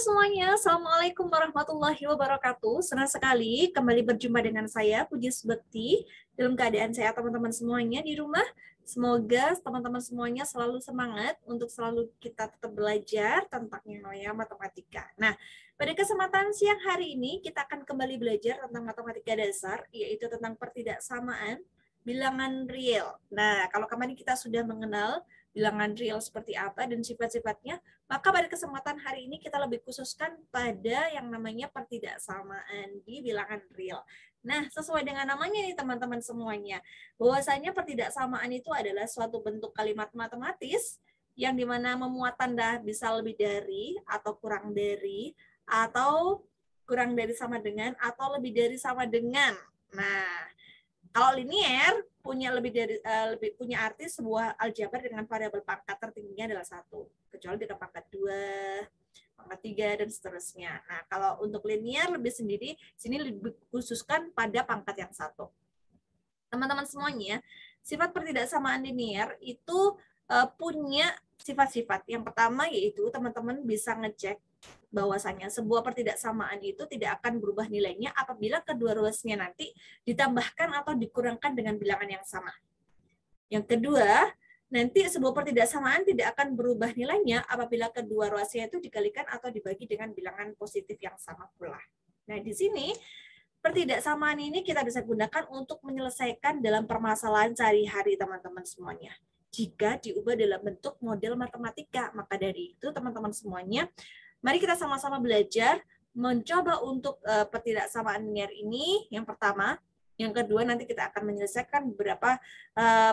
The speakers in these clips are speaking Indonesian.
semuanya, Assalamualaikum warahmatullahi wabarakatuh. Senang sekali kembali berjumpa dengan saya, Puji Bekti. Dalam keadaan sehat teman-teman semuanya di rumah. Semoga teman-teman semuanya selalu semangat untuk selalu kita tetap belajar tentang yang namanya matematika. Nah, pada kesempatan siang hari ini kita akan kembali belajar tentang matematika dasar, yaitu tentang pertidaksamaan bilangan real. Nah, kalau kemarin kita sudah mengenal bilangan real seperti apa dan sifat-sifatnya, maka pada kesempatan hari ini kita lebih khususkan pada yang namanya pertidaksamaan di bilangan real. Nah, sesuai dengan namanya nih teman-teman semuanya, bahwasanya pertidaksamaan itu adalah suatu bentuk kalimat matematis yang dimana memuat tanda bisa lebih dari atau kurang dari atau kurang dari sama dengan atau lebih dari sama dengan. Nah, kalau linier punya lebih punya arti sebuah aljabar dengan variabel pangkat tertingginya adalah 1, kecuali dengan pangkat 2, pangkat 3 dan seterusnya. Nah, kalau untuk linier lebih sendiri sini lebih khususkan pada pangkat yang 1. Teman-teman semuanya, sifat pertidaksamaan linier itu punya sifat-sifat. Yang pertama yaitu teman-teman bisa ngecek bahwasanya sebuah pertidaksamaan itu tidak akan berubah nilainya apabila kedua ruasnya nanti ditambahkan atau dikurangkan dengan bilangan yang sama. Yang kedua, nanti sebuah pertidaksamaan tidak akan berubah nilainya apabila kedua ruasnya itu dikalikan atau dibagi dengan bilangan positif yang sama pula. Nah, di sini pertidaksamaan ini kita bisa gunakan untuk menyelesaikan dalam permasalahan sehari-hari teman-teman semuanya. Jika diubah dalam bentuk model matematika, maka dari itu teman-teman semuanya, mari kita sama-sama belajar mencoba untuk pertidaksamaan linier ini yang pertama. Yang kedua nanti kita akan menyelesaikan beberapa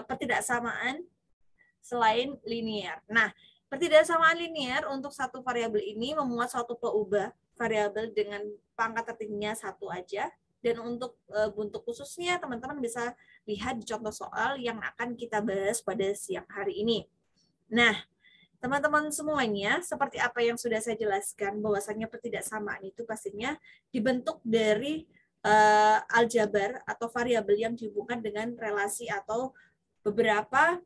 pertidaksamaan selain linier. Nah, pertidaksamaan linier untuk satu variabel ini memuat suatu peubah variabel dengan pangkat tertingginya 1 aja. Dan untuk bentuk khususnya teman-teman bisa lihat di contoh soal yang akan kita bahas pada siang hari ini. Nah, teman-teman semuanya, seperti apa yang sudah saya jelaskan, bahwasanya pertidaksamaan itu pastinya dibentuk dari aljabar atau variabel yang dihubungkan dengan relasi atau beberapa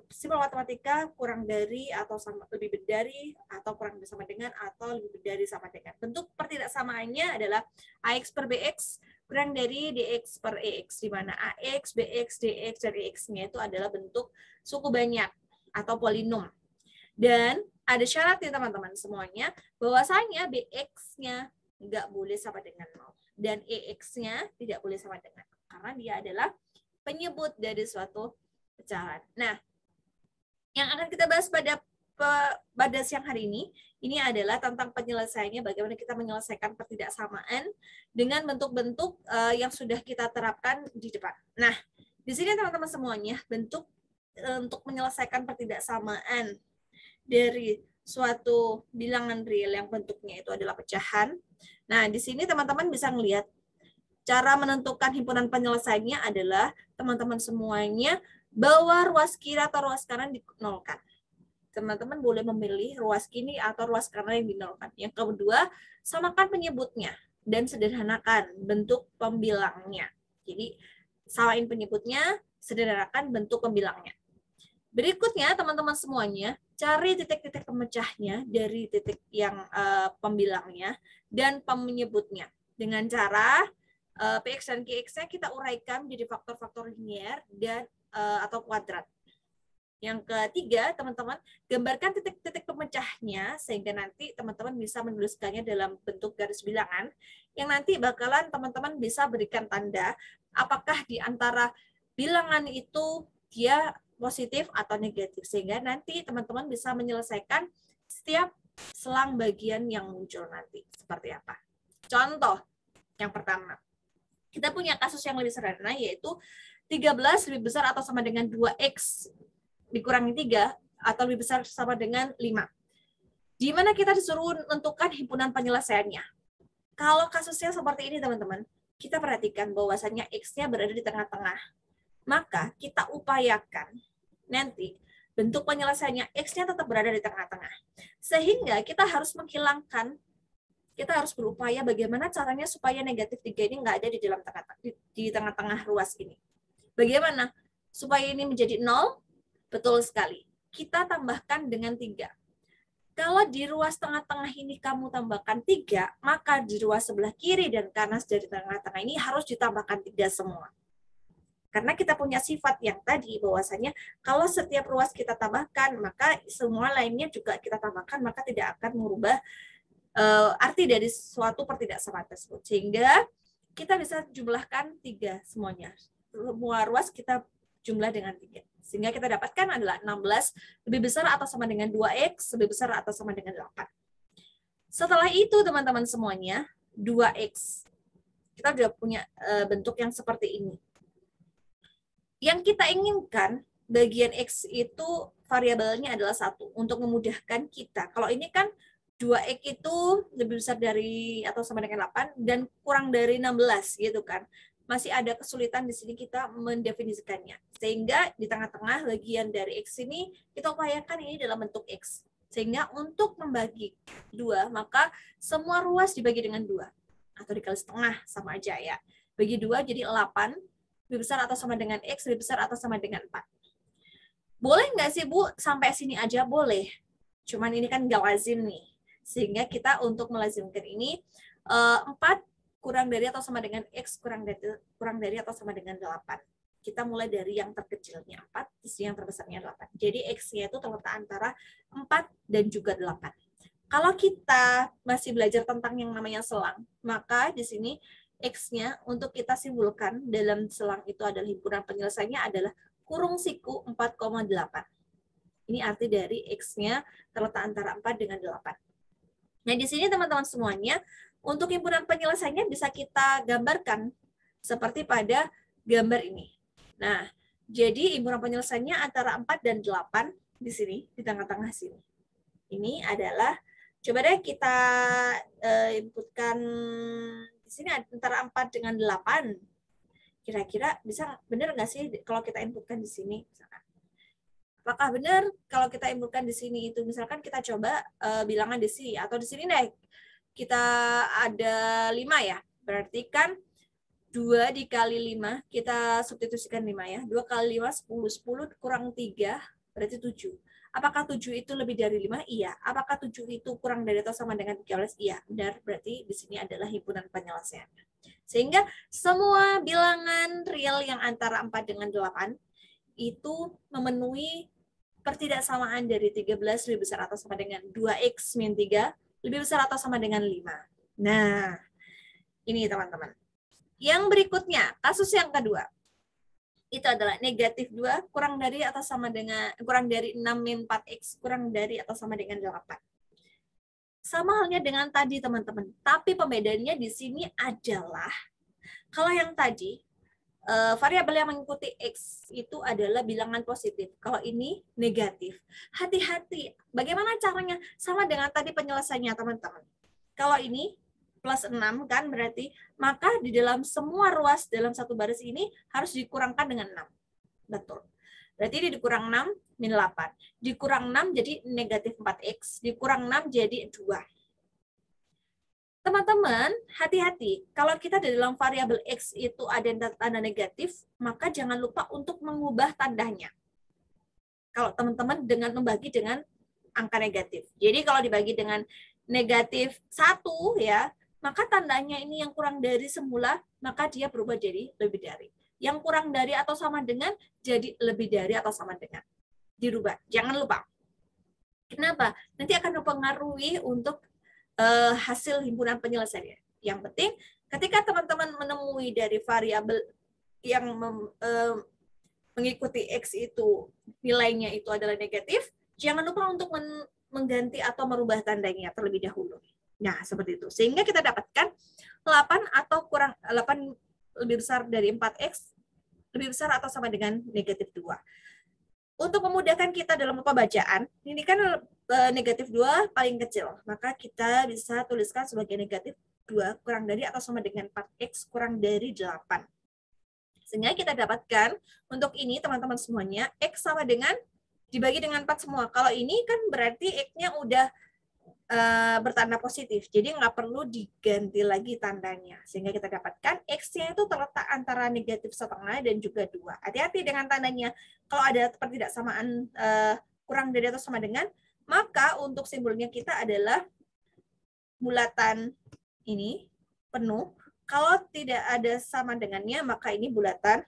simbol matematika kurang dari atau sama, lebih dari atau kurang sama dengan atau lebih dari sama dengan. Bentuk pertidaksamaannya adalah AX per BX kurang dari DX per EX, di mana AX, BX, DX, dan EX-nya itu adalah bentuk suku banyak atau polinom. Dan ada syaratnya teman-teman semuanya, bahwasanya BX-nya nggak boleh sama dengan 0. Dan EX-nya tidak boleh sama dengan 0, karena dia adalah penyebut dari suatu pecahan. Nah, yang akan kita bahas pada siang hari ini adalah tentang penyelesaiannya, bagaimana kita menyelesaikan pertidaksamaan dengan bentuk-bentuk yang sudah kita terapkan di depan. Nah, di sini teman-teman semuanya, bentuk untuk menyelesaikan pertidaksamaan dari suatu bilangan real yang bentuknya itu adalah pecahan. Nah, di sini teman-teman bisa melihat cara menentukan himpunan penyelesaiannya adalah teman-teman semuanya bahwa ruas kiri atau ruas kanan dinolkan. Teman-teman boleh memilih ruas kiri atau ruas kanan yang dinolkan. Yang kedua, samakan penyebutnya dan sederhanakan bentuk pembilangnya. Jadi, samain penyebutnya, sederhanakan bentuk pembilangnya. Berikutnya, teman-teman semuanya, cari titik-titik pemecahnya dari titik yang pembilangnya dan penyebutnya. Dengan cara PX dan QX-nya kita uraikan menjadi faktor-faktor linear dan atau kuadrat. Yang ketiga, teman-teman, gambarkan titik-titik pemecahnya sehingga nanti teman-teman bisa menuliskannya dalam bentuk garis bilangan yang nanti bakalan teman-teman bisa berikan tanda apakah di antara bilangan itu dia positif atau negatif, sehingga nanti teman-teman bisa menyelesaikan setiap selang bagian yang muncul nanti seperti apa. Contoh yang pertama, kita punya kasus yang lebih sederhana, yaitu 13 lebih besar atau sama dengan 2X dikurangi 3 atau lebih besar sama dengan 5. Di mana kita disuruh menentukan himpunan penyelesaiannya. Kalau kasusnya seperti ini teman-teman, kita perhatikan bahwasannya X-nya berada di tengah-tengah. Maka kita upayakan nanti bentuk penyelesaiannya X-nya tetap berada di tengah-tengah. Sehingga kita harus menghilangkan, kita harus berupaya bagaimana caranya supaya negatif 3 ini nggak ada di dalam tengah-tengah ruas ini. Bagaimana? Supaya ini menjadi 0, betul sekali. Kita tambahkan dengan 3. Kalau di ruas tengah-tengah ini kamu tambahkan 3, maka di ruas sebelah kiri dan kanan dari tengah-tengah ini harus ditambahkan 3 semua. Karena kita punya sifat yang tadi, bahwasanya kalau setiap ruas kita tambahkan, maka semua lainnya juga kita tambahkan, maka tidak akan merubah arti dari suatu pertidaksamaan tersebut. Sehingga kita bisa jumlahkan 3 semuanya. Semua ruas kita jumlah dengan 3. Sehingga kita dapatkan adalah 16 lebih besar atau sama dengan 2x, lebih besar atau sama dengan 8. Setelah itu teman-teman semuanya, 2x. Kita sudah punya bentuk yang seperti ini. Yang kita inginkan, bagian x itu variabelnya adalah 1 untuk memudahkan kita. Kalau ini kan 2x itu lebih besar dari atau sama dengan 8 dan kurang dari 16 gitu kan. Masih ada kesulitan di sini kita mendefinisikannya. Sehingga di tengah-tengah bagian dari x ini kita upayakan ini dalam bentuk x. Sehingga untuk membagi 2, maka semua ruas dibagi dengan 2. Atau dikali setengah, sama aja ya. Bagi 2 jadi 8, lebih besar atau sama dengan x, lebih besar atau sama dengan 4. Boleh nggak sih Bu, sampai sini aja boleh. Cuman ini kan nggak lazim nih. Sehingga kita untuk melazimkan ini, 4 kurang dari atau sama dengan x kurang dari atau sama dengan 8. Kita mulai dari yang terkecilnya 4, di sini yang terbesarnya 8. Jadi x-nya itu terletak antara 4 dan juga 8. Kalau kita masih belajar tentang yang namanya selang, maka di sini x-nya untuk kita simbolkan dalam selang itu adalah himpunan penyelesaiannya adalah kurung siku 4,8. Ini arti dari x-nya terletak antara 4 dengan 8. Nah, di sini teman-teman semuanya, untuk himpunan penyelesaiannya bisa kita gambarkan seperti pada gambar ini. Nah, jadi himpunan penyelesaiannya antara 4 dan 8 di sini, di tengah-tengah sini. Ini adalah, coba deh kita inputkan di sini antara 4 dengan 8. Kira-kira bisa benar nggak sih kalau kita inputkan di sini? Misalkan. Apakah benar kalau kita inputkan di sini itu, misalkan kita coba bilangan di sini, atau di sini deh, kita ada 5 ya, berarti kan 2 dikali 5, kita substitusikan 5 ya, 2 kali 5, 10, 10 kurang 3, berarti 7. Apakah 7 itu lebih dari 5? Iya. Apakah 7 itu kurang dari atau sama dengan 13? Iya, benar. Berarti di sini adalah himpunan penyelesaian. Sehingga semua bilangan real yang antara 4 dengan 8 itu memenuhi pertidaksamaan dari 13 lebih besar atau sama dengan 2x min 3 lebih besar atau sama dengan 5. Nah, ini teman-teman. Yang berikutnya, kasus yang kedua. Itu adalah negatif 2 kurang dari atau sama dengan kurang dari 6 min 4x kurang dari atau sama dengan 8. Sama halnya dengan tadi teman-teman, tapi pembedaannya di sini adalah kalau yang tadi variabel yang mengikuti x itu adalah bilangan positif. Kalau ini negatif. Hati-hati. Bagaimana caranya? Sama dengan tadi penyelesaiannya teman-teman. Kalau ini plus 6 kan berarti, maka di dalam semua ruas dalam satu baris ini harus dikurangkan dengan 6. Betul. Berarti ini dikurang 6, min 8. Dikurang 6 jadi negatif 4x. Dikurang 6 jadi 2. Teman-teman, hati-hati. Kalau kita di dalam variabel x itu ada tanda negatif, maka jangan lupa untuk mengubah tandanya. Kalau teman-teman dengan membagi dengan angka negatif. Jadi kalau dibagi dengan negatif 1 ya, maka tandanya ini yang kurang dari semula, maka dia berubah jadi lebih dari. Yang kurang dari atau sama dengan, jadi lebih dari atau sama dengan. Dirubah. Jangan lupa. Kenapa? Nanti akan mempengaruhi untuk hasil himpunan penyelesaiannya. Yang penting, ketika teman-teman menemui dari variabel yang mengikuti X itu, nilainya itu adalah negatif, jangan lupa untuk mengganti atau merubah tandanya terlebih dahulu. Nah, seperti itu. Sehingga kita dapatkan 8 atau kurang 8 lebih besar dari 4X, lebih besar atau sama dengan negatif 2. Untuk memudahkan kita dalam pembacaan, ini kan negatif 2 paling kecil. Maka kita bisa tuliskan sebagai negatif 2 kurang dari atau sama dengan 4X kurang dari 8. Sehingga kita dapatkan untuk ini teman-teman semuanya, X sama dengan dibagi dengan 4 semua. Kalau ini kan berarti X-nya udah bertanda positif. Jadi nggak perlu diganti lagi tandanya. Sehingga kita dapatkan X-nya itu terletak antara negatif setengah dan juga 2. Hati-hati dengan tandanya. Kalau ada pertidaksamaan kurang dari atau sama dengan, maka untuk simbolnya kita adalah bulatan ini penuh. Kalau tidak ada sama dengannya, maka ini bulatan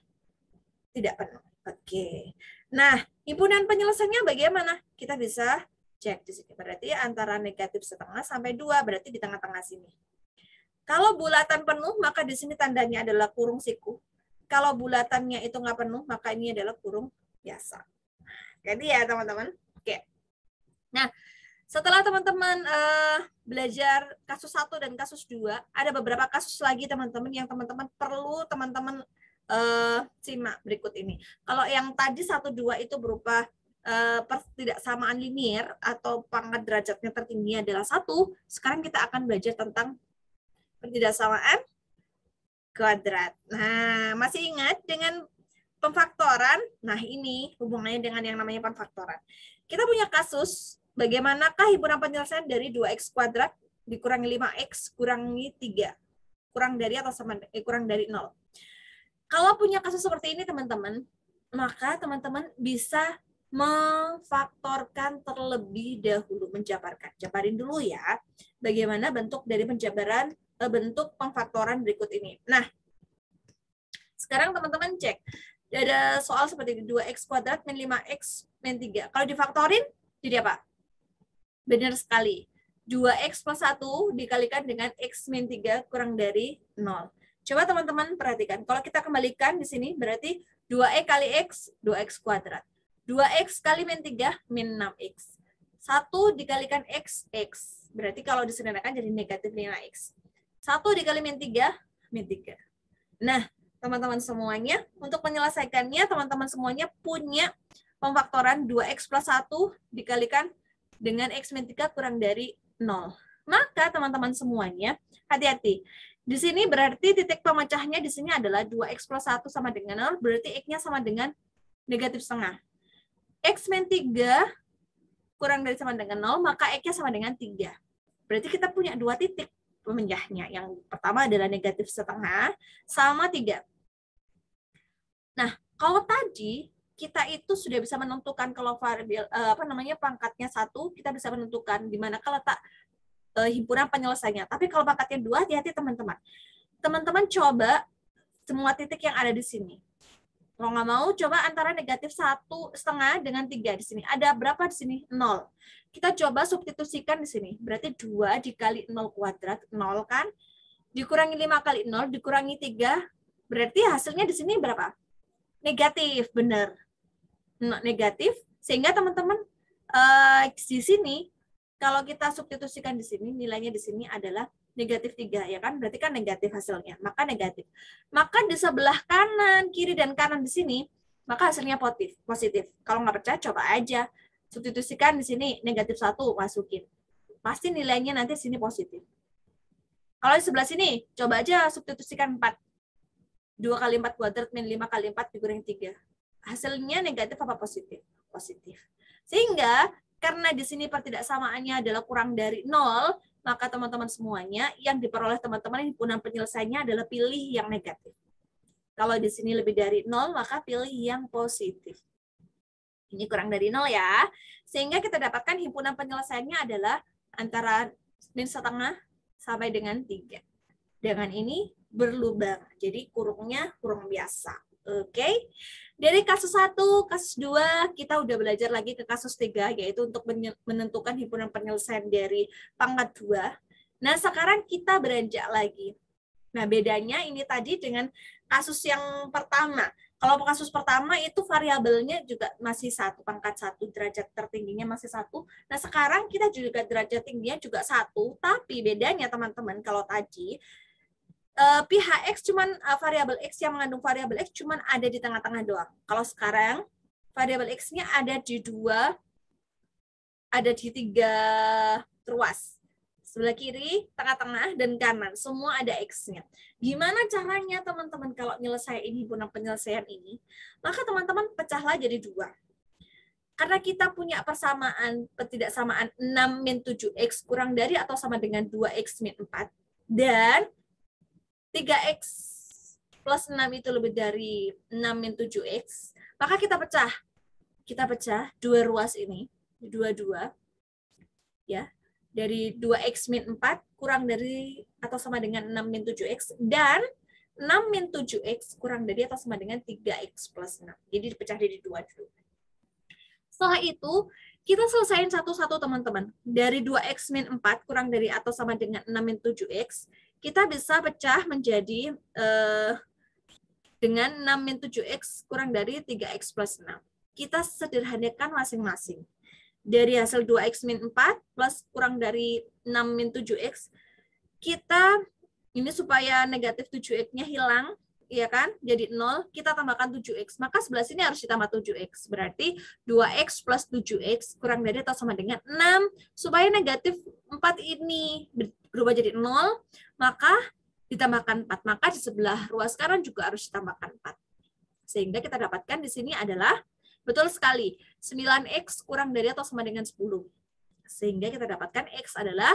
tidak penuh. Oke. Nah, himpunan penyelesaiannya bagaimana? Kita bisa cek di sini. Berarti antara negatif setengah sampai 2, berarti di tengah-tengah sini. Kalau bulatan penuh, maka di sini tandanya adalah kurung siku. Kalau bulatannya itu nggak penuh, maka ini adalah kurung biasa. Jadi ya teman-teman. Oke. Nah, setelah teman-teman belajar kasus 1 dan kasus 2, ada beberapa kasus lagi teman-teman yang teman-teman perlu teman-teman simak berikut ini. Kalau yang tadi 1, 2 itu berupa pertidaksamaan linier atau pangkat derajatnya tertinggi adalah 1, sekarang kita akan belajar tentang pertidaksamaan kuadrat. Nah, masih ingat dengan pemfaktoran? Nah, ini hubungannya dengan yang namanya pemfaktoran. Kita punya kasus, bagaimanakah himpunan penyelesaian dari 2x kuadrat dikurangi 5x kurangi 3? Kurang dari atau sama kurang dari 0. Kalau punya kasus seperti ini, teman-teman, maka teman-teman bisa memfaktorkan terlebih dahulu, menjabarkan. Jabarin dulu ya, bagaimana bentuk dari penjabaran bentuk pemfaktoran berikut ini. Nah, sekarang teman-teman cek. Ada soal seperti ini, 2x kuadrat min 5x min 3. Kalau difaktorin, jadi apa? Benar sekali. 2x plus 1 dikalikan dengan x min 3 kurang dari 0. Coba teman-teman perhatikan. Kalau kita kembalikan di sini, berarti 2x kali x, 2x kuadrat. 2x kali min 3, min 6x. 1 dikalikan x, x. Berarti kalau disederhanakan jadi negatif 5x. 1 dikali min 3, min 3. Nah, teman-teman semuanya, untuk menyelesaikannya, teman-teman semuanya punya pemfaktoran 2x plus 1 dikalikan dengan x min 3 kurang dari 0. Maka teman-teman semuanya, hati-hati. Di sini berarti titik pemecahnya di sini adalah 2x plus 1 sama dengan 0, berarti x-nya sama dengan negatif setengah. X min 3 kurang dari sama dengan 0, maka x-nya sama dengan 3. Berarti kita punya 2 titik pemecahnya. Yang pertama adalah negatif setengah sama 3. Nah, kalau tadi kita itu sudah bisa menentukan kalau variabel pangkatnya 1, kita bisa menentukan di mana kalau letak himpunan penyelesaiannya. Tapi kalau pangkatnya 2, hati-hati teman-teman. Teman-teman coba semua titik yang ada di sini. Kalau nggak mau, coba antara negatif 1,5 dengan 3 di sini. Ada berapa di sini? 0. Kita coba substitusikan di sini. Berarti 2 dikali 0 kuadrat, 0 kan? Dikurangi 5 kali 0, dikurangi 3. Berarti hasilnya di sini berapa? Negatif, benar. Negatif, sehingga teman-teman di sini, kalau kita substitusikan di sini, nilainya di sini adalah negatif 3, ya kan? Berarti kan negatif hasilnya, maka negatif. Maka di sebelah kanan, kiri, dan kanan di sini, maka hasilnya positif. Kalau nggak percaya, coba aja. Substitusikan di sini, negatif 1, masukin. Pasti nilainya nanti sini positif. Kalau di sebelah sini, coba aja substitusikan 4. 2 kali 4 kuadrat min 5 kali 4 dikurangi 3. Hasilnya negatif apa positif? Positif. Sehingga, karena di sini pertidaksamaannya adalah kurang dari 0, maka teman-teman semuanya yang diperoleh teman-teman himpunan penyelesaiannya adalah pilih yang negatif. Kalau di sini lebih dari 0, maka pilih yang positif. Ini kurang dari 0 ya. Sehingga kita dapatkan himpunan penyelesaiannya adalah antara min setengah sampai dengan 3. Dengan ini berlubang. Jadi kurungnya kurung biasa. Oke. Dari kasus 1, kasus 2, kita udah belajar lagi ke kasus 3, yaitu untuk menentukan himpunan penyelesaian dari pangkat 2. Nah, sekarang kita beranjak lagi. Nah, bedanya ini tadi dengan kasus yang pertama. Kalau kasus pertama itu variabelnya juga masih 1, pangkat 1, derajat tertingginya masih 1. Nah, sekarang kita juga derajat tingginya juga 1, tapi bedanya teman-teman, kalau tadi pihak X cuman variabel X yang mengandung variabel X cuman ada di tengah-tengah doang. Kalau sekarang variabel X-nya ada di 3 ruas. Sebelah kiri, tengah-tengah, dan kanan. Semua ada X-nya. Gimana caranya teman-teman kalau nyelesain himpunan penyelesaian ini? Maka teman-teman pecahlah jadi 2. Karena kita punya persamaan, pertidaksamaan 6 min 7X kurang dari atau sama dengan 2X min 4. Dan 3x plus 6 itu lebih dari 6 min 7x, maka kita pecah. Kita pecah 2 ruas ini, 2. ya. Dari 2x min 4 kurang dari atau sama dengan 6 min 7x, dan 6 min 7x kurang dari atau sama dengan 3x plus 6. Jadi dipecah jadi 2 dulu. Setelah itu, kita selesaiin satu-satu teman-teman. Dari 2x min 4 kurang dari atau sama dengan 6 min 7x, kita bisa pecah menjadi dengan 6 min 7x kurang dari 3x plus 6. Kita sederhanakan masing-masing. Dari hasil 2x min 4 plus kurang dari 6 min 7x, kita ini supaya negatif 7x-nya hilang, ya kan? Jadi 0, kita tambahkan 7x. Maka sebelah sini harus ditambah 7x. Berarti 2x plus 7x kurang dari atau sama dengan 6. Supaya negatif 4 ini berubah jadi 0, maka ditambahkan 4. Maka di sebelah ruas kanan juga harus ditambahkan 4. Sehingga kita dapatkan di sini adalah, betul sekali, 9x kurang dari atau sama dengan 10. Sehingga kita dapatkan x adalah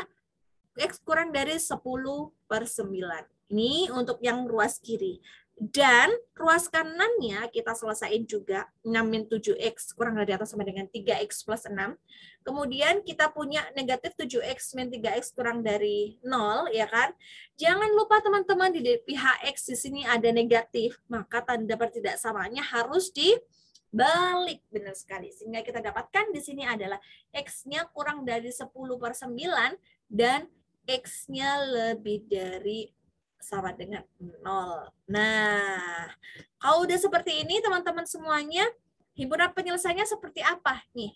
x kurang dari 10 per 9. Ini untuk yang ruas kiri. Dan ruas kanannya kita selesaiin juga 6 min 7x kurang dari atau sama dengan 3x plus 6. Kemudian kita punya negatif 7x min 3x kurang dari 0, ya kan? Jangan lupa teman-teman, di pihak x di sini ada negatif, maka tanda pertidaksamanya harus dibalik. Benar sekali. Sehingga kita dapatkan di sini adalah x-nya kurang dari 10 per 9 dan x-nya lebih dari sama dengan 0. Nah, kalau udah seperti ini teman-teman semuanya, himpunan penyelesaiannya seperti apa nih?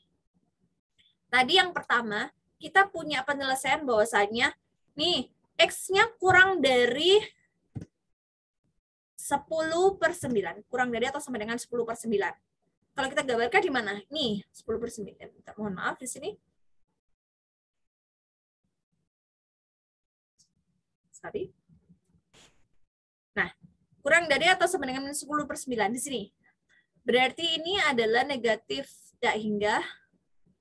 Tadi yang pertama, kita punya penyelesaian bahwasanya nih, x-nya kurang dari 10 per 9. Kurang dari atau sama dengan 10 per 9. Kalau kita gambarkan di mana? Nih, 10 per 9. Mohon maaf di sini. Sorry. Nah, kurang dari atau sama dengan 10 per 9 di sini. Berarti ini adalah negatif tak hingga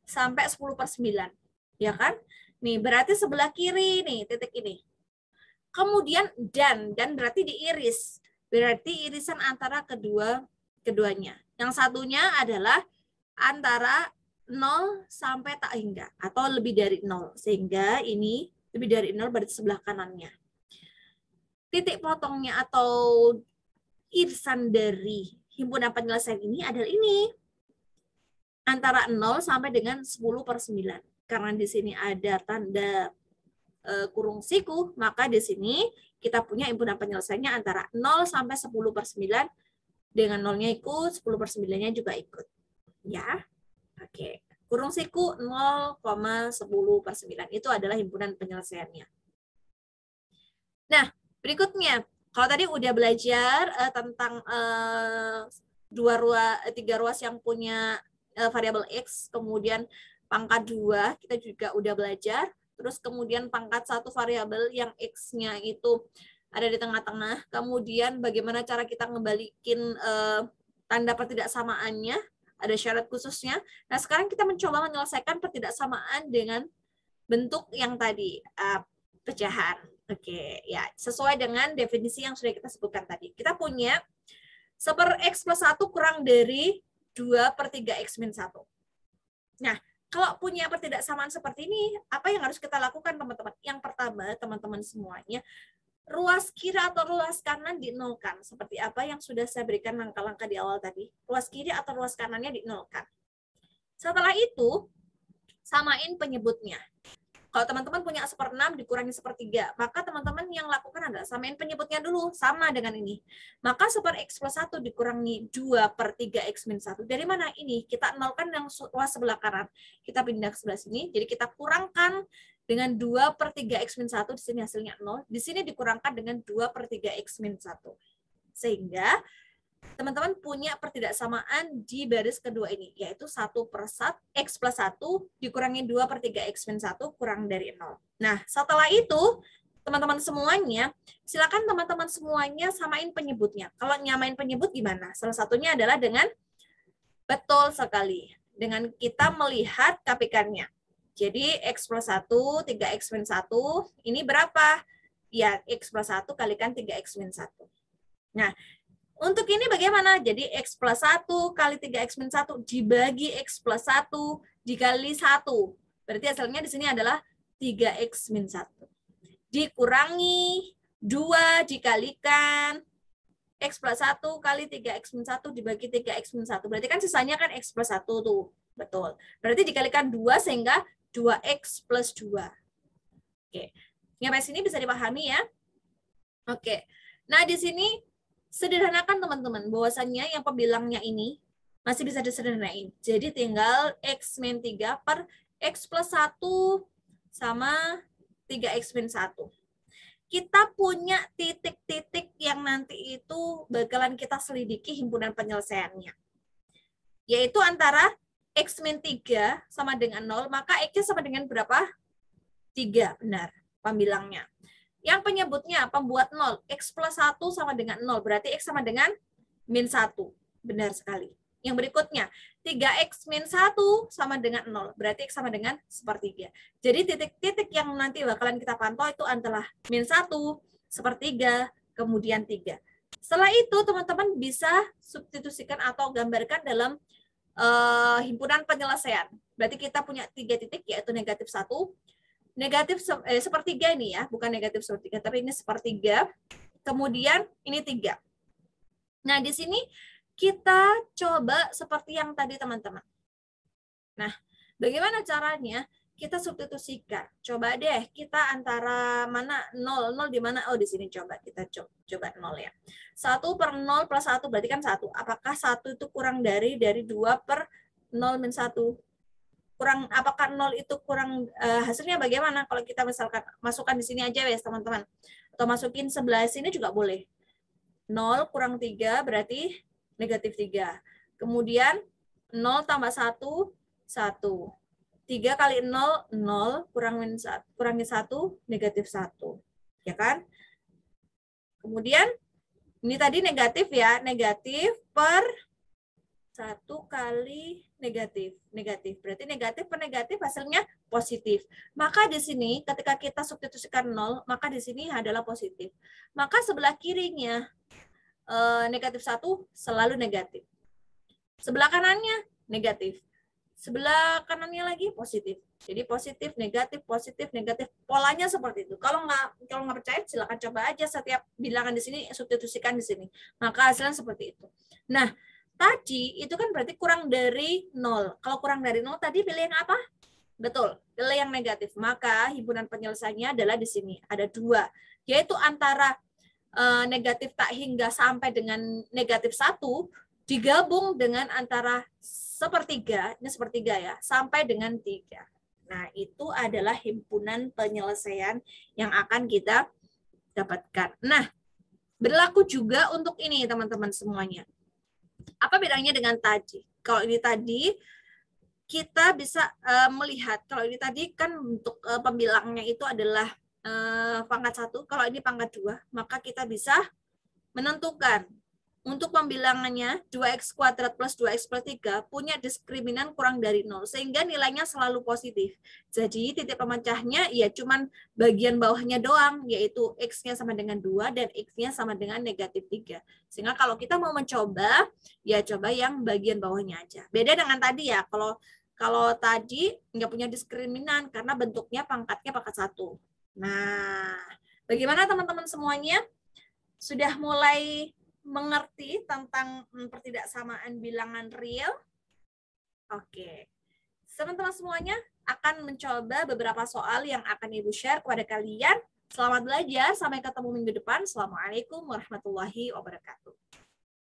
sampai 10 per 9. Ya kan? Nih, berarti sebelah kiri nih, titik ini. Kemudian dan berarti diiris. Berarti irisan antara keduanya. Yang satunya adalah antara 0 sampai tak hingga atau lebih dari 0. Sehingga ini lebih dari 0 berarti sebelah kanannya. Titik potongnya atau irisan dari himpunan penyelesaian ini adalah ini. Antara 0 sampai dengan 10 per 9. Karena di sini ada tanda kurung siku, maka di sini kita punya himpunan penyelesaiannya antara 0 sampai 10 per 9. Dengan 0-nya ikut, 10 per 9-nya juga ikut. Ya, oke. Kurung siku 0,10 per 9. Itu adalah himpunan penyelesaiannya. Nah, berikutnya, kalau tadi udah belajar tentang tiga ruas yang punya variabel x, kemudian pangkat 2, kita juga udah belajar. Terus kemudian pangkat 1 variabel yang x-nya itu ada di tengah-tengah. Kemudian bagaimana cara kita ngebalikin tanda pertidaksamaannya, ada syarat khususnya. Nah, sekarang kita mencoba menyelesaikan pertidaksamaan dengan bentuk yang tadi, pecahan. Oke, ya sesuai dengan definisi yang sudah kita sebutkan tadi. Kita punya 1 per x plus 1 kurang dari 2 per 3x min 1. Nah, kalau punya pertidaksamaan seperti ini, apa yang harus kita lakukan teman-teman? Yang pertama, teman-teman semuanya, ruas kiri atau ruas kanan dinolkan. Seperti apa yang sudah saya berikan langkah-langkah di awal tadi. Ruas kiri atau ruas kanannya dinolkan. Setelah itu, samain penyebutnya. Kalau teman-teman punya 1/6 dikurangi 1/3, maka teman-teman yang lakukan adalah samain penyebutnya dulu, sama dengan ini. Maka 1 per x plus 1 dikurangi 2 per 3x min 1. Dari mana ini? Kita nolkan yang ruas sebelah kanan. Kita pindah ke sebelah sini, jadi kita kurangkan dengan 2 per 3x min 1, di sini hasilnya 0. Di sini dikurangkan dengan 2 per 3x min 1. Sehingga teman-teman punya pertidaksamaan di baris kedua ini, yaitu 1 per x plus 1 dikurangi 2 per 3x min 1 kurang dari 0. Nah, setelah itu, teman-teman semuanya, silakan teman-teman semuanya samain penyebutnya. Kalau nyamain penyebut gimana? Salah satunya adalah dengan, betul sekali, dengan kita melihat KPK-nya. Jadi, x plus 1, 3x min 1, ini berapa? Ya, x plus 1 kalikan 3x min 1. Nah, untuk ini bagaimana? Jadi x plus 1 kali 3x min 1 dibagi x plus 1 dikali 1. Berarti hasilnya di sini adalah 3x min 1. Dikurangi 2 dikalikan X plus 1 kali 3X min 1 dibagi 3X min 1. Berarti kan sisanya kan X plus 1 tuh. Betul. Berarti dikalikan 2 sehingga 2X plus 2. Oke. Sampai sini bisa dipahami ya? Oke. Nah, di sini sederhanakan teman-teman. Bahwasannya yang pembilangnya ini masih bisa disederhanain. Jadi tinggal X min 3 per X plus 1 sama 3X min 1. Kita punya titik-titik yang nanti itu bakalan kita selidiki himpunan penyelesaiannya. Yaitu antara X min 3 sama dengan 0, maka X-nya sama dengan berapa? 3, benar pembilangnya. Yang penyebutnya, pembuat 0, X plus 1 sama dengan 0, berarti X sama dengan min 1. Benar sekali. Yang berikutnya, 3X min 1 sama dengan 0. Berarti X sama dengan sepertiga. Jadi titik-titik yang nanti bakalan kita pantau itu adalah min 1, sepertiga, kemudian 3. Setelah itu teman-teman bisa substitusikan atau gambarkan dalam himpunan penyelesaian. Berarti kita punya 3 titik yaitu negatif 1, negatif sepertiga ini ya, bukan negatif sepertiga, tapi ini sepertiga, kemudian ini 3. Nah, di sini kita coba seperti yang tadi teman-teman. Nah, bagaimana caranya? Kita substitusikan. Coba deh kita antara mana 0, 0 di mana? Oh, di sini coba kita coba 0 ya. 1 per 0 plus 1 berarti kan 1. Apakah 1 itu kurang dari 2 per 0 min 1? Kurang, apakah 0 itu kurang, hasilnya bagaimana? Kalau kita misalkan masukkan di sini aja ya teman-teman. Atau masukin sebelah sini juga boleh. 0 kurang 3 berarti negatif 3. Kemudian 0 tambah 1, 1. 3 kali 0, 0. Kurangi 1, negatif 1. Ya kan? Kemudian, ini tadi negatif ya. Negatif per 1 kali negatif. Negatif. Berarti negatif per negatif hasilnya positif. Maka di sini ketika kita substitusikan 0, maka di sini adalah positif. Maka sebelah kirinya negatif 1 selalu negatif. Sebelah kanannya negatif. Sebelah kanannya lagi positif. Jadi positif, negatif, negatif. Polanya seperti itu. Kalau nggak percaya silakan coba aja setiap bilangan di sini substitusikan di sini. Maka hasilnya seperti itu. Nah, tadi itu kan berarti kurang dari 0. Kalau kurang dari 0 tadi pilih yang apa? Betul, pilih yang negatif. Maka himpunan penyelesaiannya adalah di sini. Ada 2. Yaitu antara negatif tak hingga sampai dengan negatif 1 digabung dengan antara sepertiga, ini sepertiga ya, sampai dengan 3. Nah, itu adalah himpunan penyelesaian yang akan kita dapatkan. Nah, berlaku juga untuk ini teman-teman semuanya. Apa bedanya dengan tadi? Kalau ini tadi kita bisa melihat, kalau ini tadi kan untuk pembilangnya itu adalah pangkat 1, kalau ini pangkat 2, maka kita bisa menentukan untuk pembilangannya 2x kuadrat plus 2x plus 3 punya diskriminan kurang dari 0, sehingga nilainya selalu positif. Jadi titik pemecahnya ya cuman bagian bawahnya doang, yaitu x-nya sama dengan 2 dan x-nya sama dengan negatif 3. Sehingga kalau kita mau mencoba, ya coba yang bagian bawahnya aja. Beda dengan tadi ya, kalau tadi nggak punya diskriminan karena bentuknya pangkatnya pangkat 1. Nah, bagaimana teman-teman semuanya? Sudah mulai mengerti tentang pertidaksamaan bilangan real? Oke. Teman-teman semuanya akan mencoba beberapa soal yang akan Ibu share kepada kalian. Selamat belajar, sampai ketemu minggu depan. Assalamualaikum warahmatullahi wabarakatuh.